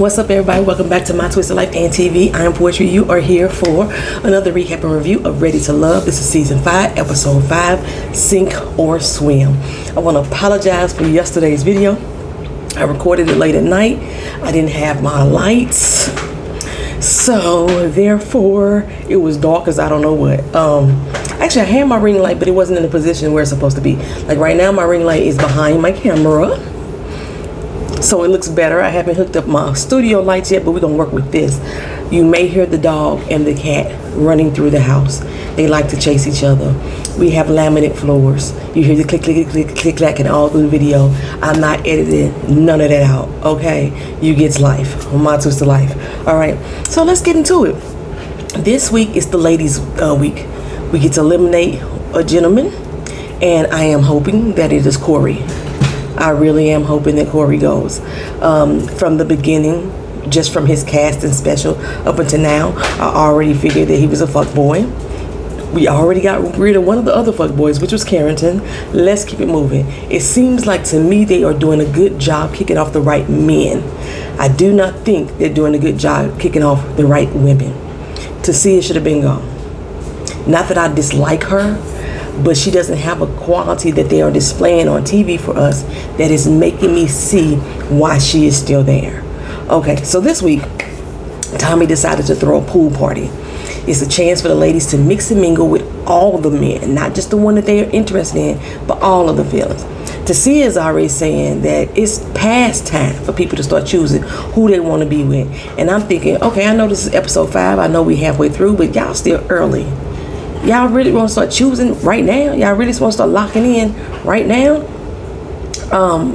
What's up, everybody? Welcome back to My Twisted Life and TV. I am Poetry. You are here for another recap and review of Ready to Love. This is season 5, episode 5, Sink or Swim. I want to apologize for yesterday's video. I recorded it late at night. I didn't have my lights, so therefore it was dark as I don't know what. Actually, I had my ring light, but it wasn't in the position where it's supposed to be. Like right now, my ring light is behind my camera, so it looks better. I haven't hooked up my studio lights yet, but we're gonna work with this. You may hear the dog and the cat running through the house. They like to chase each other. We have laminate floors. You hear the click, click, click, click, clacking all through the video. I'm not editing none of that out, okay? You get's life, My Twisted Life. All right, so let's get into it. This week is the ladies' week. We get to eliminate a gentleman, and I am hoping that it is Corey. I really am hoping that Corey goes. From the beginning, just from his casting special up until now, I already figured that he was a fuckboy. We already got rid of one of the other fuckboys, which was Carrington. Let's keep it moving. It seems like to me they are doing a good job kicking off the right men. I do not think they're doing a good job kicking off the right women. Tasia should have been gone. Not that I dislike her, but she doesn't have a quality that they are displaying on TV for us that is making me see why she is still there. Okay, so this week, Tommy decided to throw a pool party. It's a chance for the ladies to mix and mingle with all the men, not just the one that they are interested in, but all of the feelings. Tasia is already saying that it's past time for people to start choosing who they want to be with. And I'm thinking, okay, I know this is episode 5. I know we halfway through, but y'all still early. Y'all really want to start choosing right now? Y'all really want to start locking in right now?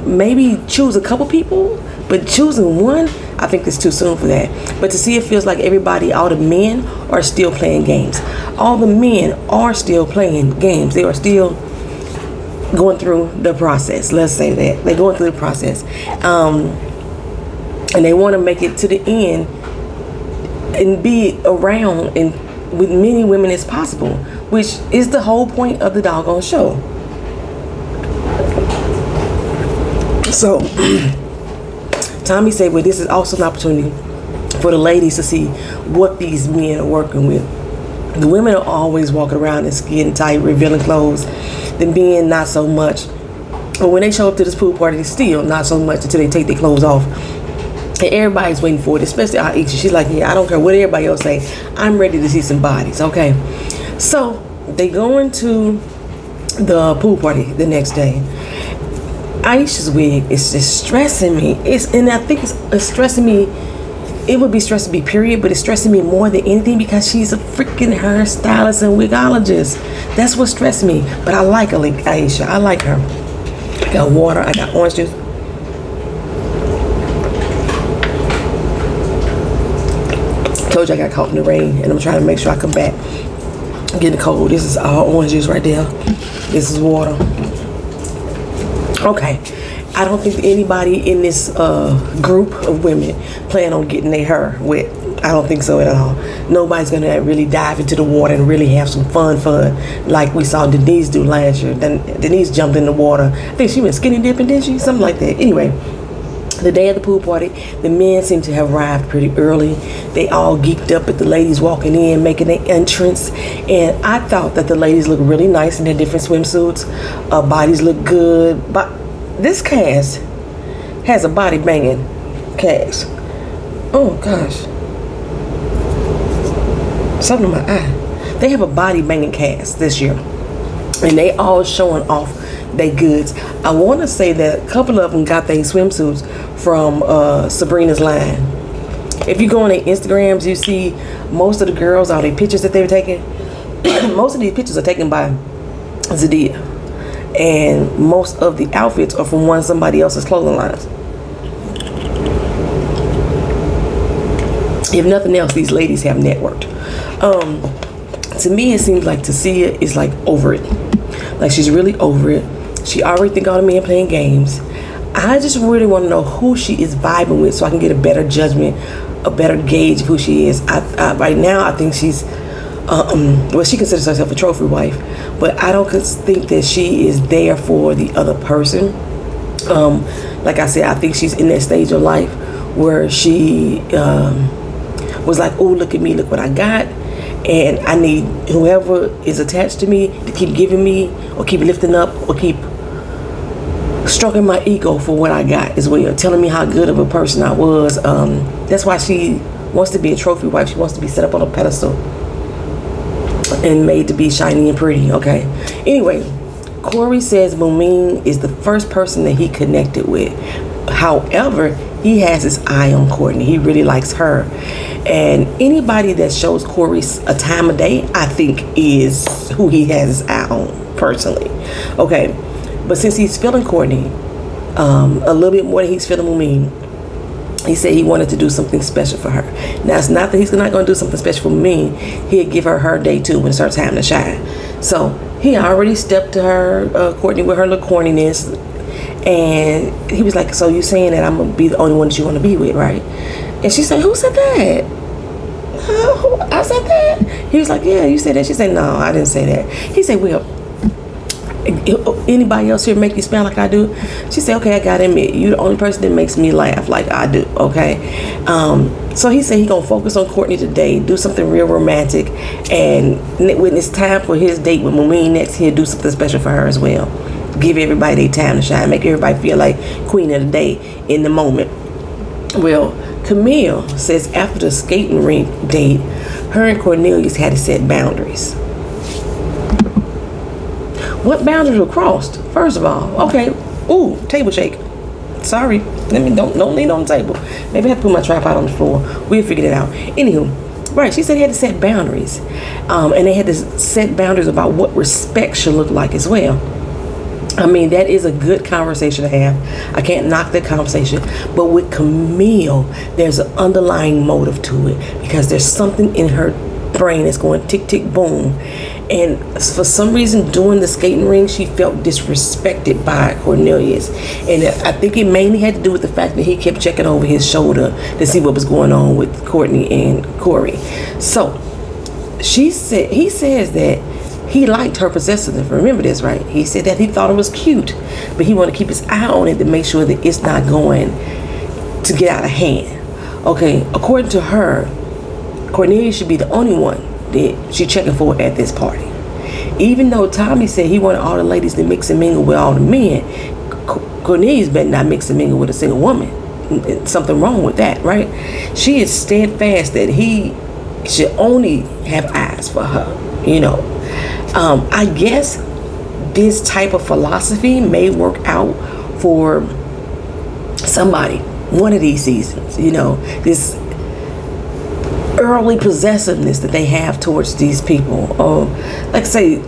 Maybe choose a couple people, but choosing one, I think it's too soon for that. But to see, it feels like everybody, all the men are still playing games. All the men are still playing games. They are still going through the process. Let's say that. They're going through the process. And they want to make it to the end and be around and with many women as possible, which is the whole point of the doggone show. So Tommy said, well, this is also an opportunity for the ladies to see what these men are working with. The women are always walking around in skin tight, revealing clothes. The men, not so much. But when they show up to this pool party, still not so much until they take their clothes off. And everybody's waiting for it, especially Aisha. She's like, yeah, I don't care what everybody else say. I'm ready to see some bodies, okay? So they go into the pool party the next day. Aisha's wig is just stressing me. And I think it's stressing me. It would be stressing me, period, but it's stressing me more than anything because she's a freaking hairstylist and wigologist. That's what stressed me. But I like Aisha. I like her. I got water. I got orange juice. Told you I got caught in the rain, and I'm trying to make sure I come back. I'm getting cold. This is all orange juice right there. This is water. Okay, I don't think anybody in this group of women plan on getting their hair wet. I don't think so at all. Nobody's gonna really dive into the water and really have some fun like we saw Denise do last year. Then Denise jumped in the water. I think she went skinny dipping, didn't she? Something like that. Anyway, the day of the pool party, the men seem to have arrived pretty early. They all geeked up at the ladies walking in, making their entrance. And I thought that the ladies looked really nice in their different swimsuits. Bodies look good. But this cast has a body banging cast. Oh gosh. Something in my eye. They have a body banging cast this year. And they all showing off they goods. I want to say that a couple of them got their swimsuits from Sabrina's line. If you go on their Instagrams, you see most of the girls, all the pictures that they were taking. Most of these pictures are taken by Zadia, and most of the outfits are from somebody else's clothing lines. If nothing else, these ladies have networked. To me, it seems like Tasia is like over it. Like she's really over it. She already think all the men playing games. I just really want to know who she is vibing with so I can get a better judgment, a better gauge of who she is. Right now, I think she's, well, she considers herself a trophy wife, but I don't think that she is there for the other person. Like I said, I think she's in that stage of life where she was like, oh, look at me, look what I got. And I need whoever is attached to me to keep giving me, or keep lifting up, or keep stroking my ego for what I got as well, telling me how good of a person I was. That's why she wants to be a trophy wife. She wants to be set up on a pedestal and made to be shiny and pretty. Okay. Anyway, Corey says Mumin is the first person that he connected with. However, he has his eye on Courtney. He really likes her. And anybody that shows Corey a time of day, I think, is who he has his eye on, personally. Okay. But since he's feeling Courtney a little bit more than he's feeling Mumin, he said he wanted to do something special for her. Now, it's not that he's not going to do something special for me. He'll give her her day too when it starts time to shine. So he already stepped to her, Courtney, with her little corniness. And he was like, so you saying that I'm going to be the only one that you want to be with, right? And she said, who said that? I said that? He was like, yeah, you said that. She said, no, I didn't say that. He said, well, anybody else here make you smile like I do? She said, okay, I gotta admit, you the only person that makes me laugh like I do. Okay. So he said he gonna focus on Courtney today, do something real romantic, and when it's time for his date with Mumin next, he'll do something special for her as well. Give everybody their time to shine, make everybody feel like queen of the day in the moment. Well, Camille says after the skating rink date, her and Cornelius had to set boundaries. What boundaries were crossed? First of all, okay. Ooh, table shake. Sorry, don't lean on the table. Maybe I have to put my tripod on the floor. We'll figure it out. Anywho, right? She said he had to set boundaries, and they had to set boundaries about what respect should look like as well. I mean, that is a good conversation to have. I can't knock that conversation. But with Camille, there's an underlying motive to it, because there's something in her brain that's going tick, tick, boom. And for some reason, during the skating ring, she felt disrespected by Cornelius. And I think it mainly had to do with the fact that he kept checking over his shoulder to see what was going on with Courtney and Corey. So he says that he liked her possessiveness. Remember this, right? He said that he thought it was cute, but he wanted to keep his eye on it to make sure that it's not going to get out of hand. Okay, according to her, Cornelius should be the only one that she's checking for at this party. Even though Tommy said he wanted all the ladies to mix and mingle with all the men, Cornelius better not mix and mingle with a single woman. Something wrong with that, right? She is steadfast that he should only have eyes for her, you know. I guess this type of philosophy may work out for somebody one of these seasons, you know, this early possessiveness that they have towards these people. Like I say,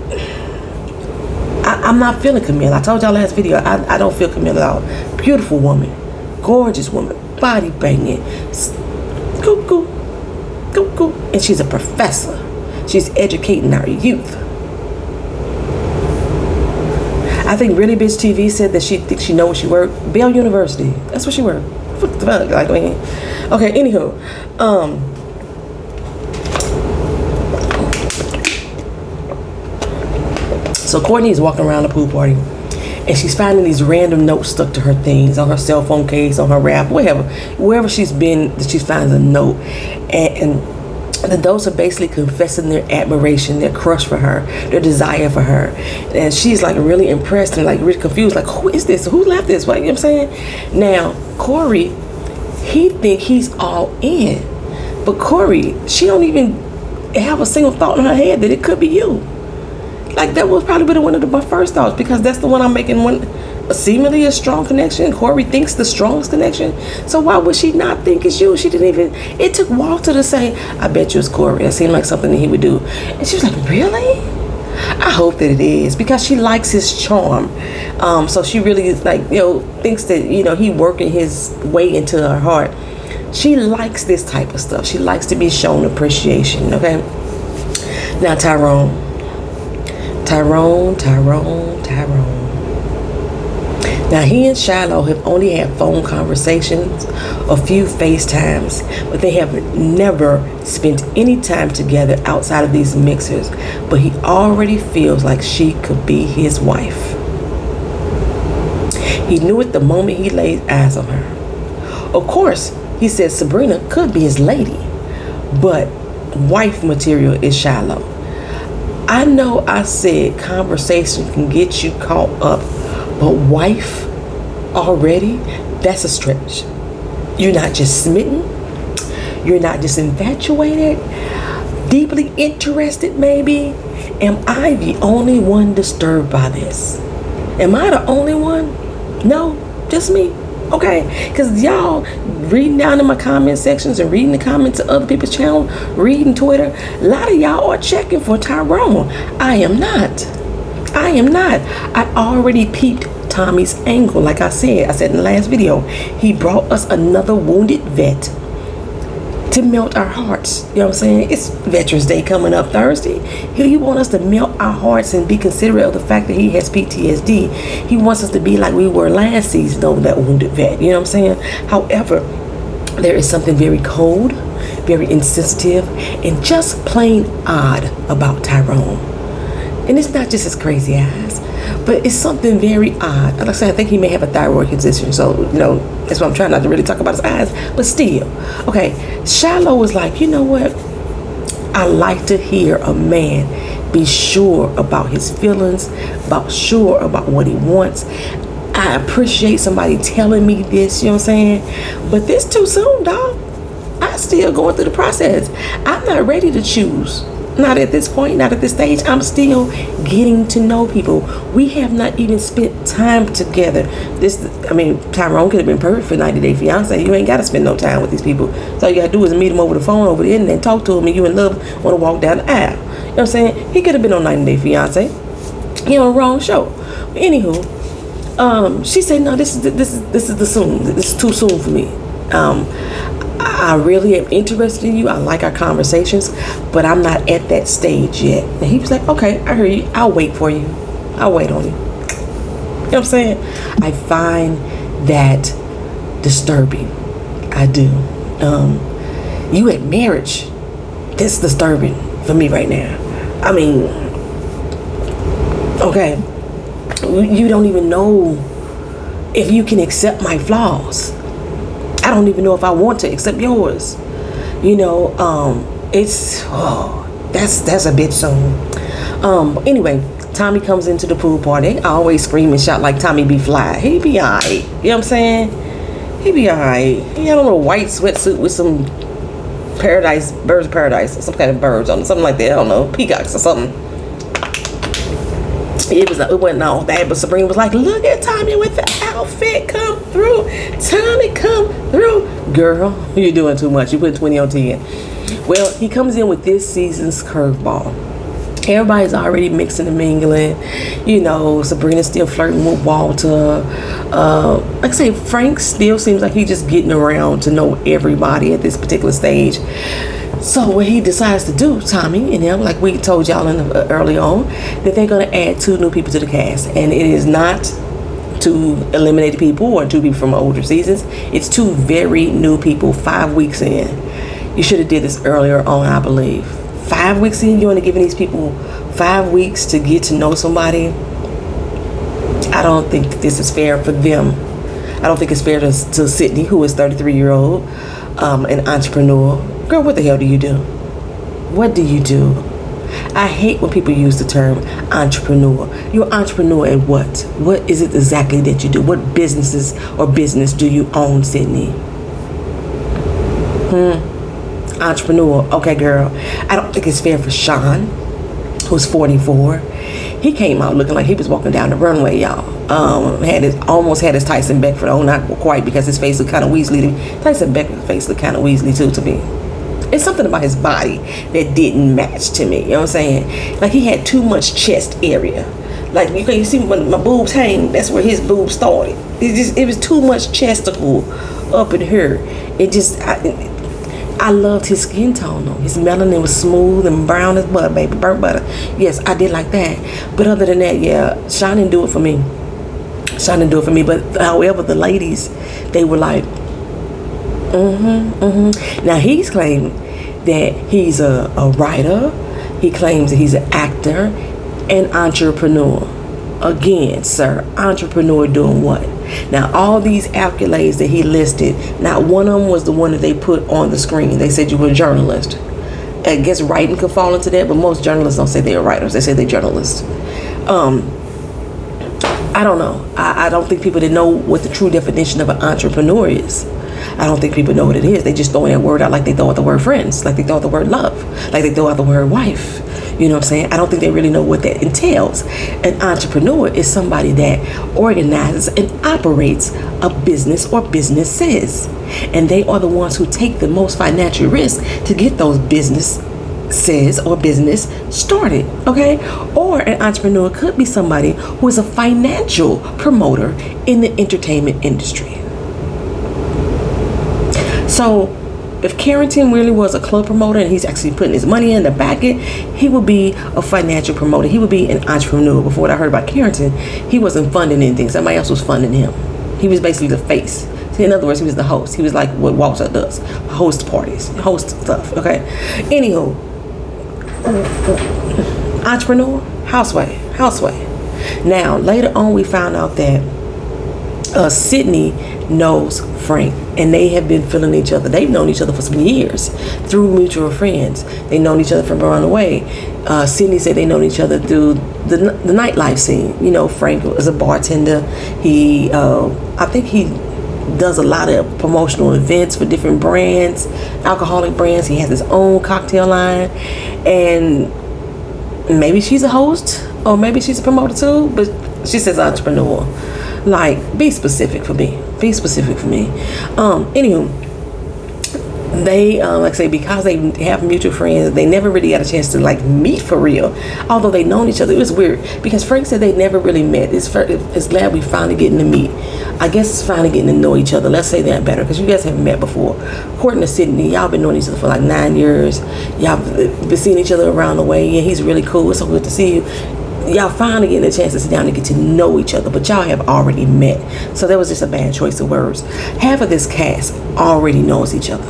I'm not feeling Camille. I told y'all last video, I don't feel Camille at all. Beautiful woman, gorgeous woman, body banging, cuckoo, and she's a professor. She's educating our youth. I think Really Bitch TV said that she thinks she knows where she worked. Bell University. That's where she worked. What the fuck? Like, I mean, okay, anywho. So Courtney is walking around the pool party, and she's finding these random notes stuck to her things, on her cell phone case, on her wrap, wherever she's been, that she finds a note. And those are basically confessing their admiration, their crush for her, their desire for her. And she's like really impressed and like really confused, like, who is this? Who left this? What, you know what I'm saying? Now, Corey, he think he's all in. But Corey, she don't even have a single thought in her head that it could be you. Like, that was probably one of my first thoughts, because that's the one I'm making seemingly a strong connection. Corey thinks the strongest connection. So why would she not think it's you? She didn't even, it took Walter to say, I bet you it's Corey. It seemed like something that he would do. And she was like, really? I hope that it is, because she likes his charm. So she really is like, you know, thinks that, you know, he working his way into her heart. She likes this type of stuff. She likes to be shown appreciation, okay? Now, Tyrone. Now, he and Shiloh have only had phone conversations, a few FaceTimes, but they have never spent any time together outside of these mixers. But he already feels like she could be his wife. He knew it the moment he laid eyes on her. Of course, He said Sabrina could be his lady, but wife material is shallow. I know I said conversation can get you caught up, but wife already, that's a stretch. You're not just smitten. You're not just infatuated. Deeply interested, maybe. Am I the only one disturbed by this? Am I the only one? No, just me. Okay, because y'all reading down in my comment sections and reading the comments of other people's channel, reading Twitter, a lot of y'all are checking for Tyrone. I am not. I already peeped Tommy's angle. Like I said in the last video, he brought us another wounded vet to melt our hearts. You know what I'm saying? It's Veterans Day coming up Thursday. He wants us to melt our hearts and be considerate of the fact that he has PTSD. He wants us to be like we were last season over that wounded vet. You know what I'm saying? However, there is something very cold, very insensitive, and just plain odd about Tyrone. And it's not just his crazy eyes, but it's something very odd. Like I said, I think he may have a thyroid condition, so, that's why I'm trying not to really talk about his eyes, but still. Okay, Shallow was like, you know what? I like to hear a man be sure about his feelings, sure about what he wants. I appreciate somebody telling me this, you know what I'm saying? But this too soon, dog. I'm still going through the process. I'm not ready to choose. Not at this point, not at this stage. I'm still getting to know people. We have not even spent time together. Tyrone could have been perfect for 90 Day Fiance. You ain't got to spend no time with these people. So all you got to do is meet them over the phone, over the internet, talk to them, and you in love, want to walk down the aisle. You know what I'm saying? He could have been on 90 Day Fiance. He on the wrong show. But anywho, she said, no, this is the soon. This is too soon for me. I really am interested in you. I like our conversations, but I'm not at that stage yet. And he was like, okay, I heard you. I'll wait for you. I'll wait on you. You know what I'm saying? I find that disturbing. I do. You at marriage, that's disturbing for me right now. I mean, okay, you don't even know if you can accept my flaws. I don't even know if I want to accept yours. That's a bit soon. But anyway, Tommy comes into the pool party. I always scream and shout like Tommy be fly. He be alright. You know what I'm saying? He be alright. He had on a white sweatsuit with some birds of paradise, or some kind of birds on it, something like that. I don't know, peacocks or something. It wasn't all bad, but Sabrina was like, look at Tommy with the outfit, come through. Tommy, come through. Girl, you're doing too much. You put 20 on 10. Well, he comes in with this season's curveball. Everybody's already mixing and mingling. Sabrina's still flirting with Walter. Like I say, Frank still seems like he's just getting around to know everybody at this particular stage. So what he decides to do, Tommy and him, like we told y'all early on, that they're going to add 2 new people to the cast. And it is not to eliminate people or 2 people from older seasons. It's 2 very new people 5 weeks in. You should have did this earlier on, I believe. 5 weeks in, you want to give these people 5 weeks to get to know somebody? I don't think this is fair for them. I don't think it's fair to Sydney, who is 33-year-old, an entrepreneur. Girl, what the hell do you do? What do you do? I hate when people use the term entrepreneur. You're an entrepreneur at what? What is it exactly that you do? What business do you own, Sydney? Entrepreneur. Okay, girl. I don't think it's fair for Sean, who's 44. He came out looking like he was walking down the runway, y'all. Almost had his Tyson Beckford on, not quite, because his face looked kind of Weasley to me. Tyson Beckford's face looked kind of Weasley too to me. It's something about his body that didn't match to me. You know what I'm saying? Like he had too much chest area. Like you see when my boobs hang, that's where his boobs started. It was too much chesticle up in here. I loved his skin tone though. His melanin was smooth and brown as butter, baby, burnt butter. Yes, I did like that. But other than that, yeah, Sean didn't do it for me. But however, the ladies, they were like, Now he's claiming that he's a writer. He claims that he's an actor and entrepreneur. Again, sir, entrepreneur doing what? Now, all these accolades that he listed, not one of them was the one that they put on the screen. They said you were a journalist. I guess writing could fall into that, but most journalists don't say they're writers. They say they're journalists. I don't know. I don't think people that know what the true definition of an entrepreneur is. I don't think people know what it is. They just throw that word out like they throw out the word friends, like they throw out the word love, like they throw out the word wife. You know what I'm saying? I don't think they really know what that entails. An entrepreneur is somebody that organizes and operates a business or businesses. And they are the ones who take the most financial risk to get those businesses or business started, okay? Or an entrepreneur could be somebody who is a financial promoter in the entertainment industry. So if Carrington really was a club promoter and he's actually putting his money in to back it, he would be a financial promoter. He would be an entrepreneur. Before what I heard about Carrington, he wasn't funding anything. Somebody else was funding him. He was basically the face. In other words, he was the host. He was like what Walter does. Host parties. Host stuff. Okay. Anywho. Entrepreneur. Housewife. Now, later on we found out that Sydney knows Frank, and they have been feeling each other. They've known each other for some years through mutual friends. They've known each other from around the way. Sydney said they known each other through the nightlife scene. You know, Frank is a bartender. He, I think he does a lot of promotional events for different brands, alcoholic brands. He has his own cocktail line, and maybe she's a host or maybe she's a promoter too, but she says entrepreneur. Like, be specific for me. Anywho, they like I say, because they have mutual friends, they never really got a chance to like meet for real. Although they known each other, it was weird because Frank said they never really met. It's glad we finally getting to meet. I guess it's finally getting to know each other. Let's say that better, because you guys haven't met before. According to Sydney, y'all been knowing each other for like 9 years. Y'all been seeing each other around the way. Yeah, he's really cool. It's so good to see you. Y'all finally getting a chance to sit down and get to know each other, but y'all have already met. So that was just a bad choice of words. Half of this cast already knows each other.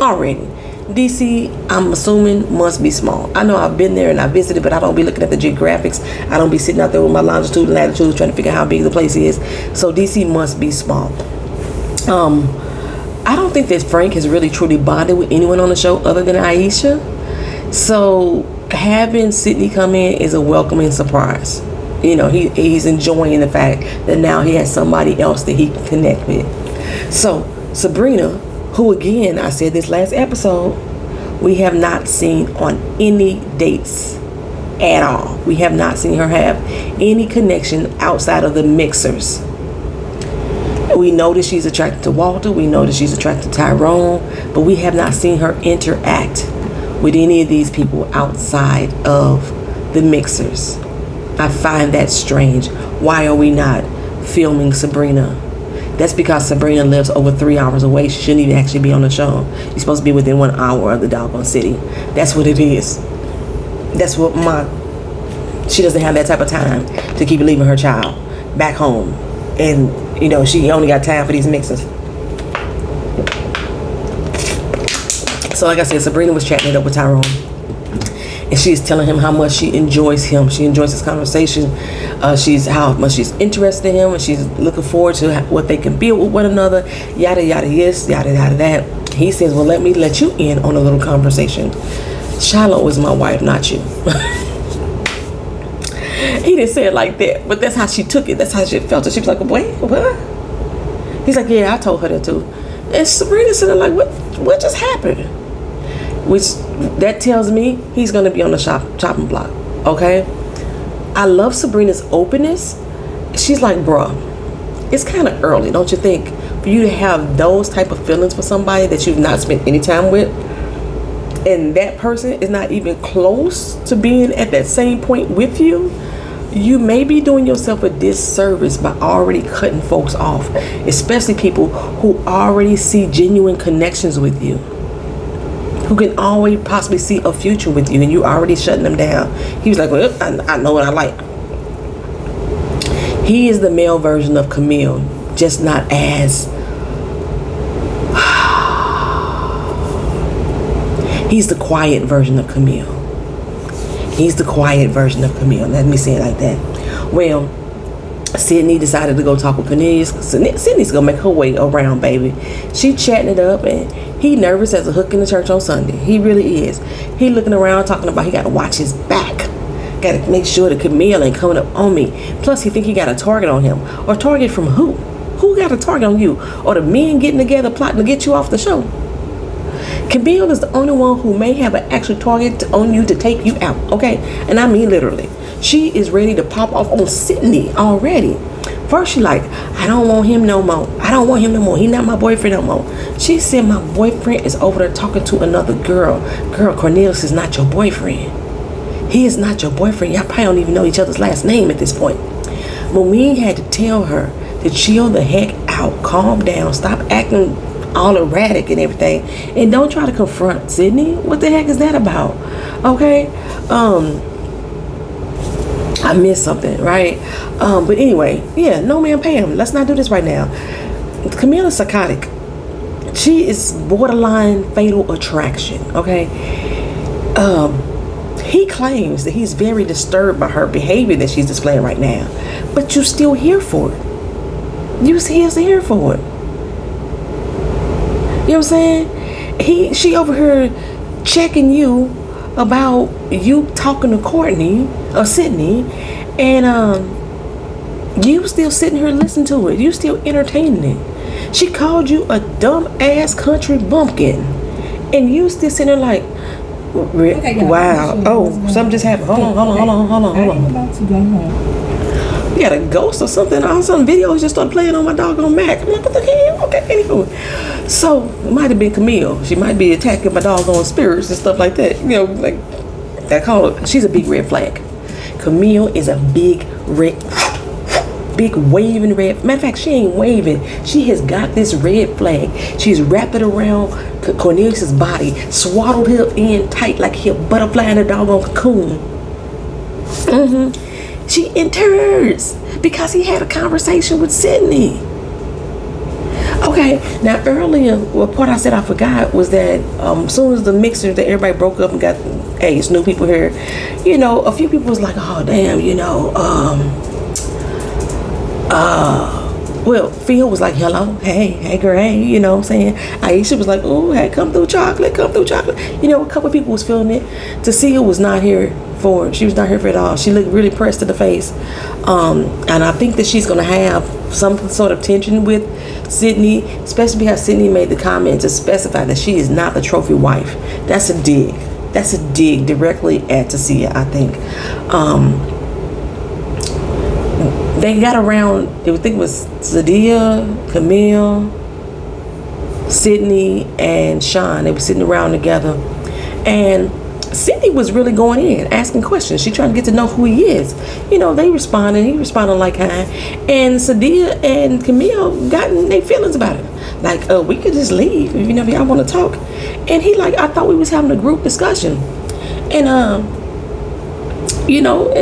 Already. DC, I'm assuming, must be small. I know I've been there and I visited, but I don't be looking at the geographics. I don't be sitting out there with my longitude and latitude trying to figure out how big the place is. So DC must be small. I don't think that Frank has really truly bonded with anyone on the show other than Aisha. So having Sydney come in is a welcoming surprise. You know, he's enjoying the fact that now he has somebody else that he can connect with. So Sabrina, who again, I said this last episode, we have not seen on any dates at all. We have not seen her have any connection outside of the mixers. We know that she's attracted to Walter. We know that she's attracted to Tyrone, but we have not seen her interact with any of these people outside of the mixers. I find that strange. Why are we not filming Sabrina? That's because Sabrina lives over 3 hours away. She shouldn't even actually be on the show. You're supposed to be within 1 hour of the doggone city. That's what it is. That's what she doesn't have that type of time to keep leaving her child back home. And, you know, she only got time for these mixers. So like I said, Sabrina was chatting it up with Tyrone. And she's telling him how much she enjoys him. She enjoys his conversation. How much she's interested in him, and she's looking forward to what they can build with one another. Yada yada yes, yada yada that. He says, "Well, let me let you in on a little conversation. Shiloh is my wife, not you." He didn't say it like that, but that's how she took it. That's how she felt it. She was like, "Wait, what?" He's like, "Yeah, I told her that too." And Sabrina said, "Like, what just happened?" Which that tells me he's gonna be on the chopping block. Okay. I love Sabrina's openness. She's like, bruh, it's kind of early, don't you think, for you to have those type of feelings for somebody that you've not spent any time with, and that person is not even close to being at that same point with you? You may be doing yourself a disservice by already cutting folks off, especially people who already see genuine connections with you, who can always possibly see a future with you, and you already shutting them down. He was like, well, I know what I like. He is the male version of Camille, just not as... He's the quiet version of Camille. Let me say it like that. Well, Sydney decided to go talk with Cornelius. Sydney's gonna make her way around, baby. She chatting it up, and he nervous as a hook in the church on Sunday. He really is. He looking around talking about he got to watch his back. Got to make sure that Camille ain't coming up on me. Plus, he think he got a target on him. Or target from who? Who got a target on you? Or the men getting together plotting to get you off the show? Camille is the only one who may have an actual target on you to take you out, okay? And I mean literally. She is ready to pop off on Sydney already. First, she like, I don't want him no more. I don't want him no more. He not my boyfriend no more. She said, my boyfriend is over there talking to another girl. Girl, Cornelius is not your boyfriend. He is not your boyfriend. Y'all probably don't even know each other's last name at this point. Moeen had to tell her to chill the heck out. Calm down. Stop acting all erratic and everything. And don't try to confront Sydney. What the heck is that about? Okay? I missed something, right? But anyway, yeah, no man Pam. Let's not do this right now. Camille is psychotic. She is borderline fatal attraction, okay? He claims that he's very disturbed by her behavior that she's displaying right now. But you're still here for it. You still here for it. You know what I'm saying? She over here checking you about you talking to Courtney or Sydney, and you still sitting here listening to it. You still entertaining it. She called you a dumb ass country bumpkin, and you still sitting there like, okay, wow. Oh, something just happened. Hold on. I'm about to go home. You got a ghost or something? All of a sudden, videos just started playing on my doggone Mac. I'm like, what the hell? Okay, anywho. So, it might have been Camille. She might be attacking my doggone spirits and stuff like that. You know, like, that call her. She's a big red flag. Camille is a big waving red. Matter of fact, she ain't waving. She has got this red flag. She's wrapped it around Cornelius's body, swaddled him in tight like he a butterfly in a doggone cocoon. She enters because he had a conversation with Sydney. Okay, now earlier, what part I said I forgot was that as soon as the mixer that everybody broke up and got, hey, it's new people here, you know, a few people was like, oh damn, you know, well, Phil was like, hello, hey girl, hey, you know what I'm saying? Aisha was like, oh, hey, come through chocolate. You know, a couple of people was feeling it. Tasia was not here for it. She was not here for it all. She looked really pressed to the face. And I think that she's going to have some sort of tension with Sydney, especially because Sydney made the comment to specify that she is not the trophy wife. That's a dig. That's a dig directly at Tasia, I think. They got around, I think it was Zadia, Camille, Sydney, and Sean. They were sitting around together. And Sydney was really going in, asking questions. She trying to get to know who he is. You know, they responded. He responded like hi. And Sadia and Camille got in their feelings about it. Like, we could just leave if y'all want to talk. And he like, I thought we was having a group discussion. And, you know,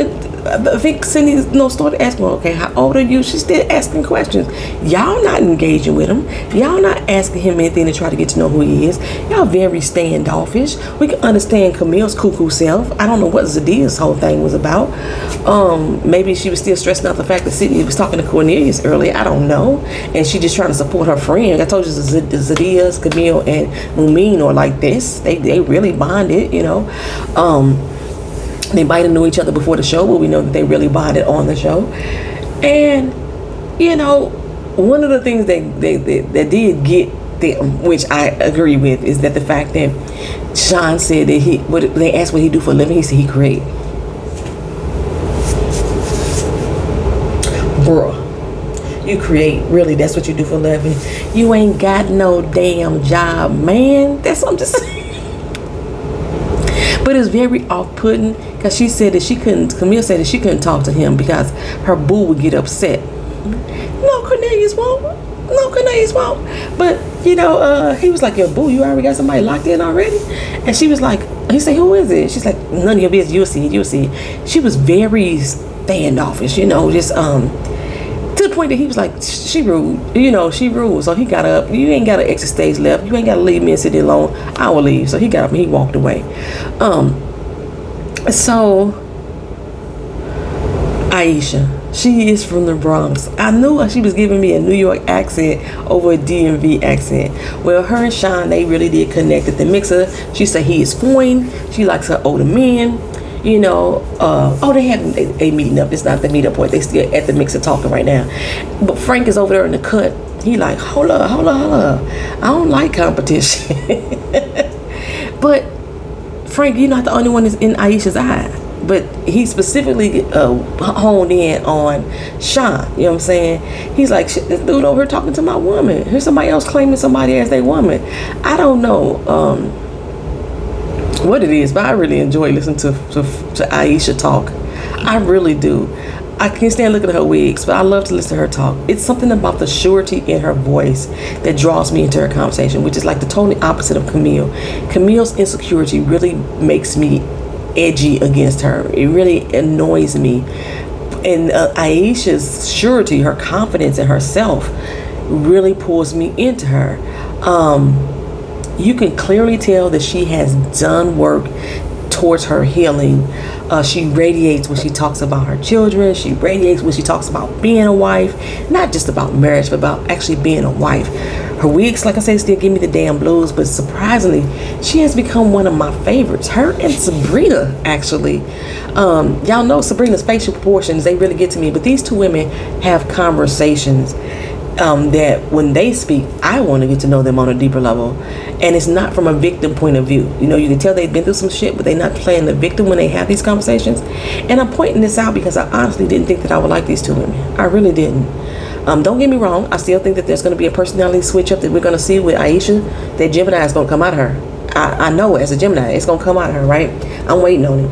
I think Cindy started asking, okay, how old are you? She's still asking questions. Y'all not engaging with him. Y'all not asking him anything to try to get to know who he is. Y'all very standoffish. We can understand Camille's cuckoo self. I don't know what Zadia's whole thing was about. Maybe she was still stressing out the fact that Sydney was talking to Cornelius earlier. I don't know. And she just trying to support her friend. I told you Zadia's, Camille, and Moeen are like this. They really bonded, you know. They might have knew each other before the show, but we know that they really bonded on the show. And, you know, one of the things that did get them, which I agree with, is that the fact that Sean said that they asked what he do for a living, he said he create. Bruh, you create, really, that's what you do for a living. You ain't got no damn job, man. That's what I'm just saying. But it's very off-putting because she said that Camille said that she couldn't talk to him because her boo would get upset. No, Cornelius won't. But, you know, he was like, yo, boo, you already got somebody locked in already? And she was like, he said, who is it? She's like, none of your business, you'll see. She was very standoffish, you know, just, to the point that he was like, she rude, you know, she rude. So he got up. You ain't got an exit stage left. You ain't got to leave me and sit alone. I will leave. So he got up and he walked away. So Aisha, She is from the Bronx. I knew she was giving me a New York accent over a DMV accent. Well, her and Sean, they really did connect at the mixer. She said he is fine. She likes her older men. You know, they had a meeting up. It's not the meetup point. They still at the mixer talking right now. But Frank is over there in the cut. He like, hold up. I don't like competition. But Frank, you're not the only one that's in Aisha's eye. But he specifically honed in on Sean. You know what I'm saying? He's like, shit, this dude over here talking to my woman. Here's somebody else claiming somebody as their woman. I don't know what it is, but I really enjoy listening to Aisha talk. I really do. I can't stand looking at her wigs, but I love to listen to her talk. It's something about the surety in her voice that draws me into her conversation, which is like the totally opposite of Camille. Camille's insecurity really makes me edgy against her. It really annoys me. And Aisha's surety, her confidence in herself, really pulls me into her. You can clearly tell that she has done work towards her healing. She radiates when she talks about her children. She radiates when she talks about being a wife, not just about marriage, but about actually being a wife. Her wigs, like I said, still give me the damn blues, but surprisingly, she has become one of my favorites. Her and Sabrina, actually. Y'all know Sabrina's facial proportions, they really get to me, but these two women have conversations that when they speak, I want to get to know them on a deeper level. And it's not from a victim point of view. You know, you can tell they've been through some shit, but they're not playing the victim when they have these conversations. And I'm pointing this out because I honestly didn't think that I would like these two women. I really didn't. Don't get me wrong. I still think that there's going to be a personality switch up that we're going to see with Aisha. That Gemini is going to come out of her. I know as a Gemini, it's going to come out of her, right? I'm waiting on it.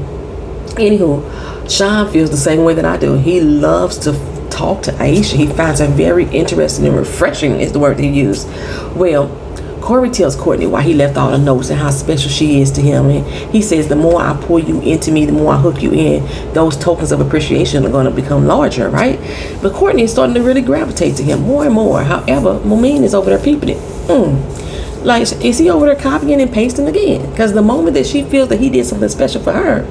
Anywho, Sean feels the same way that I do. He loves to talk to Aisha. He finds her very interesting and refreshing is the word he used. Well, Corey tells Courtney why he left all the notes and how special she is to him. And he says the more I pull you into me, the more I hook you in, those tokens of appreciation are going to become larger, right? But Courtney is starting to really gravitate to him more and more. However, Momin is over there peeping it. Like, is he over there copying and pasting again? Because the moment that she feels that he did something special for her,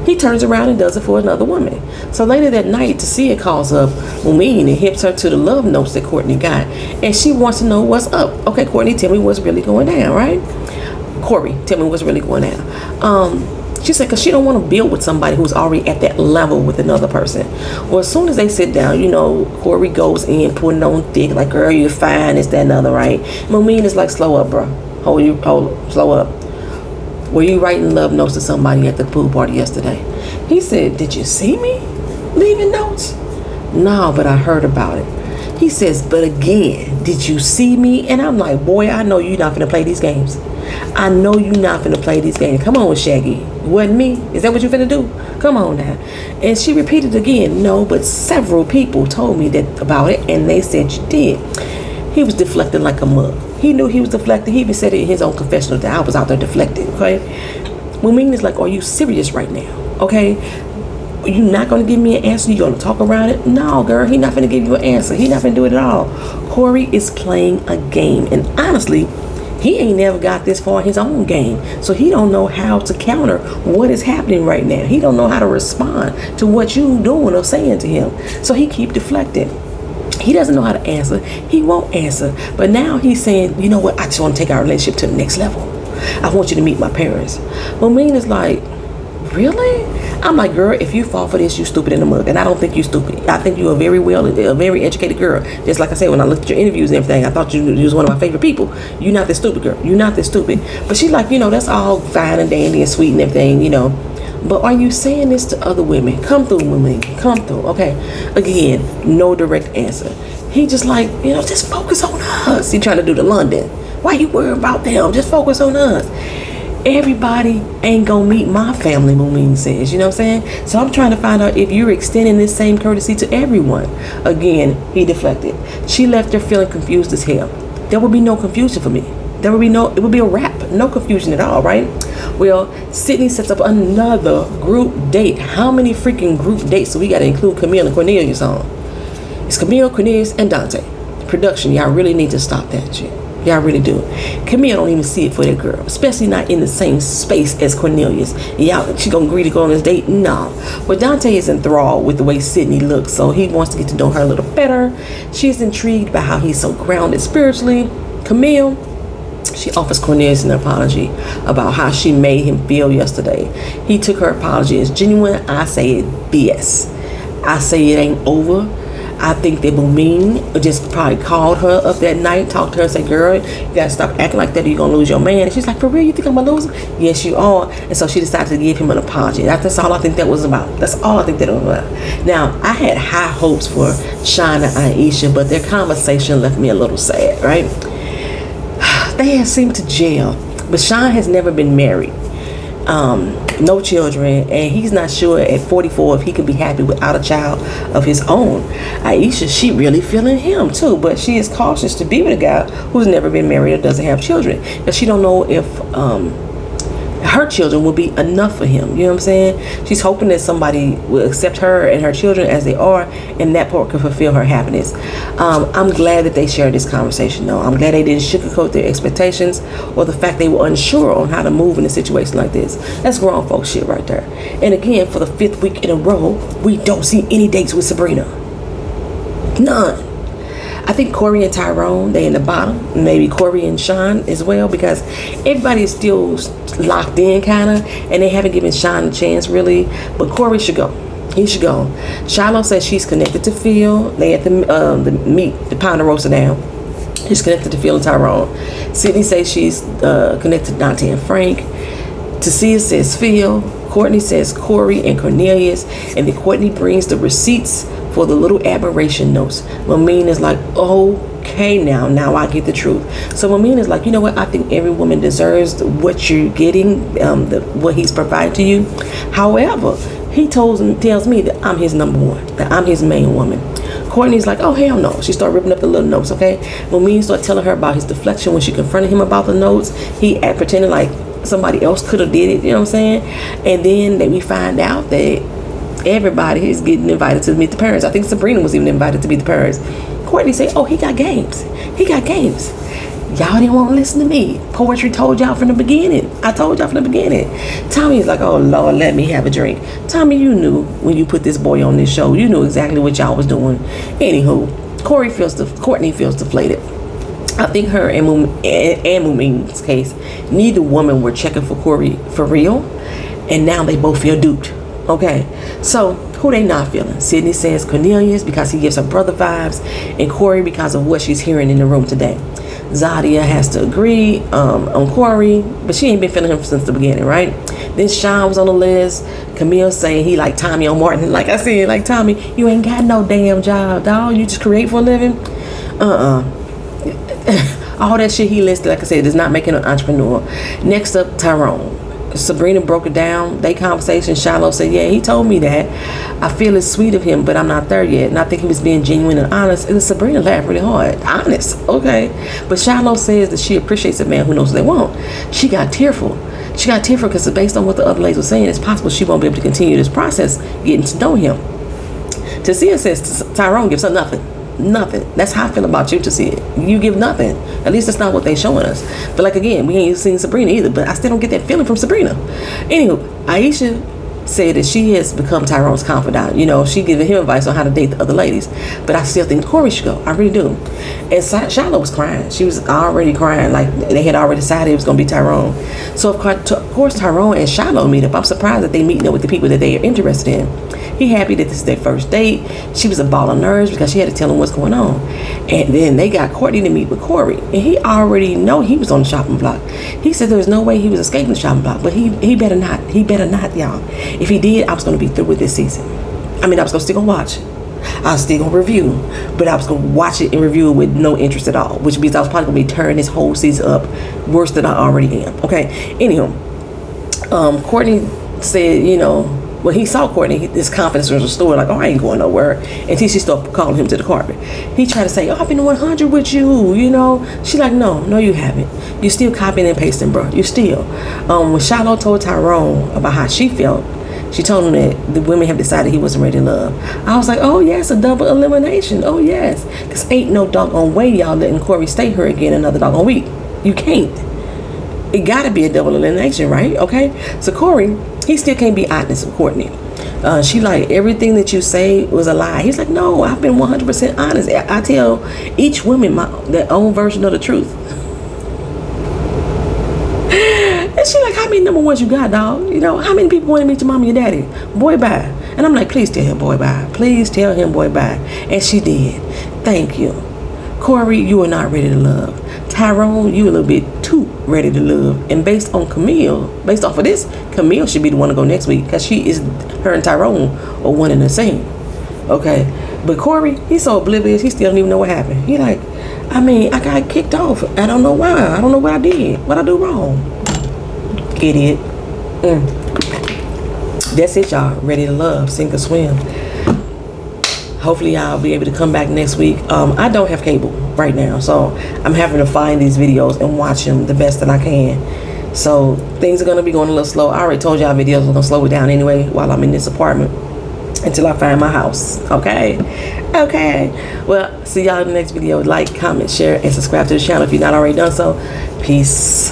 he turns around and does it for another woman. So later that night, Tasia calls up Momin and hips her to the love notes that Courtney got. And she wants to know what's up. Okay, Courtney, tell me what's really going down, right? Corey, tell me what's really going down. She said, because she don't want to build with somebody who's already at that level with another person. Well, as soon as they sit down, you know, Corey goes in, putting on thick, like, girl, you're fine, it's that and other, right? Momin is like, slow up, bro. Slow up. Were you writing love notes to somebody at the pool party yesterday? He said, did you see me leaving notes? No, but I heard about it. He says, but again, did you see me? And I'm like, boy, I know you're not finna play these games. I know you're not finna play these games. Come on, Shaggy. It wasn't me. Is that what you finna do? Come on now. And she repeated again, no, but several people told me that about it, and they said you did. He was deflecting like a mug. He knew he was deflecting. He even said it in his own confessional that I was out there deflecting, okay? Momin is like, are you serious right now, okay? You're not going to give me an answer? You're going to talk around it? No, girl, he's not going to give you an answer. He's not going to do it at all. Corey is playing a game. And honestly, he ain't never got this far in his own game. So he don't know how to counter what is happening right now. He don't know how to respond to what you doing or saying to him. So he keep deflecting. He doesn't know how to answer. He won't answer. But now he's saying, you know what? I just want to take our relationship to the next level. I want you to meet my parents. Momin is like, really? I'm like, girl, if you fall for this, you stupid in the mug. And I don't think you stupid. I think you're a very educated girl. Just like I said, when I looked at your interviews and everything, I thought you was one of my favorite people. You're not this stupid, girl. You're not this stupid. But she's like, you know, that's all fine and dandy and sweet and everything, you know. But are you saying this to other women? Come through, Momin. Come through. Okay. Again, no direct answer. He just like, you know, just focus on us. He trying to do the London. Why you worry about them? Just focus on us. Everybody ain't gonna meet my family, Momin says. You know what I'm saying? So I'm trying to find out if you're extending this same courtesy to everyone. Again, he deflected. She left her feeling confused as hell. There would be no confusion for me. It would be a wrap. No confusion at all, right? Well, Sydney sets up another group date. How many freaking group dates do we got to include Camille and Cornelius on? It's Camille, Cornelius, and Dante. Production, y'all really need to stop that shit. Y'all really do. Camille don't even see it for that girl, especially not in the same space as Cornelius. Y'all, she gonna agree to go on this date? No. But Dante is enthralled with the way Sydney looks, so he wants to get to know her a little better. She's intrigued by how he's so grounded spiritually. Camille, she offers Cornelius an apology about how she made him feel yesterday. He took her apology as genuine. I say it BS. I say it ain't over. I think that Whammy just probably called her up that night, talked to her and said, girl, you gotta stop acting like that or you're gonna lose your man. And she's like, for real, you think I'm gonna lose him? Yes, you are. And so she decided to give him an apology. That's all I think that was about. That's all I think that was about. Now, I had high hopes for Sean and Aisha, but their conversation left me a little sad, right? They had seemed to gel, but Sean has never been married. No children, and he's not sure at 44 if he can be happy without a child of his own. Aisha, she really feeling him too, but she is cautious to be with a guy who's never been married or doesn't have children, because she don't know if her children will be enough for him. You know what I'm saying? She's hoping that somebody will accept her and her children as they are, and that part can fulfill her happiness. I'm glad that they shared this conversation, though. I'm glad they didn't sugarcoat their expectations or the fact they were unsure on how to move in a situation like this. That's grown folks shit right there. And again, for the 5th week in a row, we don't see any dates with Sabrina. None. I think Corey and Tyrone, they in the bottom. Maybe Corey and Sean as well, because everybody is still locked in kind of, and they haven't given Sean a chance really. But Corey should go. He should go. Shiloh says she's connected to Phil. They at the meet, the Ponderosa down. She's connected to Phil and Tyrone. Sydney says she's connected to Dante and Frank. Tasia says Phil. Courtney says Corey and Cornelius. And then Courtney brings the receipts for the little admiration notes. Mamine is like, okay, now I get the truth. So Mamine is like, you know what? I think every woman deserves what you're getting, what he's provided to you. However, he tells me that I'm his number one, that I'm his main woman. Courtney's like, oh, hell no. She started ripping up the little notes, okay? Mamine started telling her about his deflection when she confronted him about the notes. He pretended like somebody else could have did it, you know what I'm saying? And then we find out that everybody is getting invited to meet the parents. I think Sabrina was even invited to meet the parents. Courtney said, oh, he got games. He got games. Y'all didn't want to listen to me. Poetry told y'all from the beginning. I told y'all from the beginning. Tommy's like, oh, Lord, let me have a drink. Tommy, you knew when you put this boy on this show. You knew exactly what y'all was doing. Anywho, Courtney feels deflated. I think her and Mumin's case, neither woman were checking for Corey for real. And now they both feel duped. Okay, so who they not feeling? Sydney says Cornelius because he gives her brother vibes, and Corey because of what she's hearing in the room today. Zadia has to agree on Corey, but she ain't been feeling him since the beginning, right? Then Sean was on the list. Camille saying he like Tommy on Martin. Like I said, like Tommy, you ain't got no damn job, dog. You just create for a living. All that shit he listed, like I said, does not make him an entrepreneur. Next up, Tyrone. Sabrina broke it down. They conversation. Shiloh said, yeah, he told me that. I feel it's sweet of him, but I'm not there yet. And I think he was being genuine and honest. And Sabrina laughed really hard. Honest. Okay. But Shiloh says that she appreciates a man who knows what they want. She got tearful. She got tearful because based on what the other ladies were saying, it's possible she won't be able to continue this process getting to know him. Tasia says Tyrone gives her nothing. Nothing. That's how I feel about you, Tasia. You give nothing. At least that's not what they showing us. But like again, we ain't seen Sabrina either, but I still don't get that feeling from Sabrina. Anywho, Aisha said that she has become Tyrone's confidant. You know, she giving him advice on how to date the other ladies. But I still think Corey should go. I really do. And Shiloh was crying. She was already crying. Like they had already decided it was going to be Tyrone. So of course Tyrone and Shiloh meet up. I'm surprised that they meeting up with the people that they are interested in. He happy that this is their first date. She was a ball of nerves because she had to tell him what's going on. And then they got Courtney to meet with Corey. And he already know he was on the shopping block. He said there was no way he was escaping the shopping block. But he better not. He better not, y'all. If he did, I was going to be through with this season. I mean, I was still going to watch it. I was still going to review. But I was going to watch it and review it with no interest at all. Which means I was probably going to be turning this whole season up worse than I already am. Okay? Anyhow, Courtney said, you know, when he saw Courtney, his confidence was restored. Like, oh, I ain't going nowhere. Until she started calling him to the carpet. He tried to say, oh, I've been 100 with you, you know. She like, no, you haven't. You still copying and pasting, bro. You still. When Shiloh told Tyrone about how she felt, She told him that the women have decided he wasn't ready to love. I was like, oh yes, a double elimination. Oh yes, because ain't no doggone way y'all letting Corey stay here again another doggone week. You can't. It gotta be a double elimination, right? Okay. So Corey, he still can't be honest with Courtney. She like, everything that you say was a lie. He's like, no, I've been 100% honest. I tell each woman their own version of the truth. And she like, how many number ones you got, dog? You know, how many people want to meet your mom and your daddy? Boy, bye. And I'm like, please tell him, boy, bye. Please tell him, boy, bye. And she did. Thank you. Corey, you are not ready to love. Tyrone, you a little bit too ready to love. And based on Camille, based off of this, Camille should be the one to go next week, because her and Tyrone are one and the same. Okay. But Corey, he's so oblivious, he still don't even know what happened. He like, I mean, I got kicked off. I don't know why. I don't know what I did. What I do wrong. Idiot. That's it, y'all. Ready to love, sink or swim. Hopefully I'll be able to come back next week. I don't have cable right now, so I'm having to find these videos and watch them the best that I can. So things are going to be going a little slow. I already told y'all videos are going to slow it down anyway while I'm in this apartment until I find my house. Okay. Well, see y'all in the next video. Like, comment, share, and subscribe to the channel if you've not already done so. Peace.